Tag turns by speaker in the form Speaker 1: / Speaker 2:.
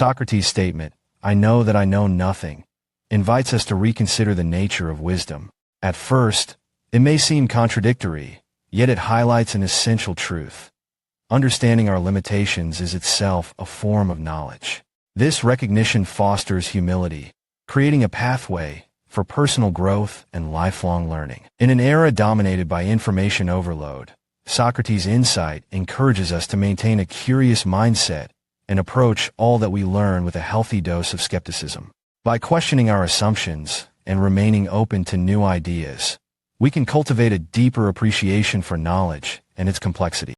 Speaker 1: Socrates' statement, "I know that I know nothing," invites us to reconsider the nature of wisdom. At first, it may seem contradictory, yet it highlights an essential truth. Understanding our limitations is itself a form of knowledge. This recognition fosters humility, creating a pathway for personal growth and lifelong learning. In an era dominated by information overload, Socrates' insight encourages us to maintain a curious mindset and approach all that we learn with a healthy dose of skepticism. By questioning our assumptions and remaining open to new ideas, we can cultivate a deeper appreciation for knowledge and its complexity.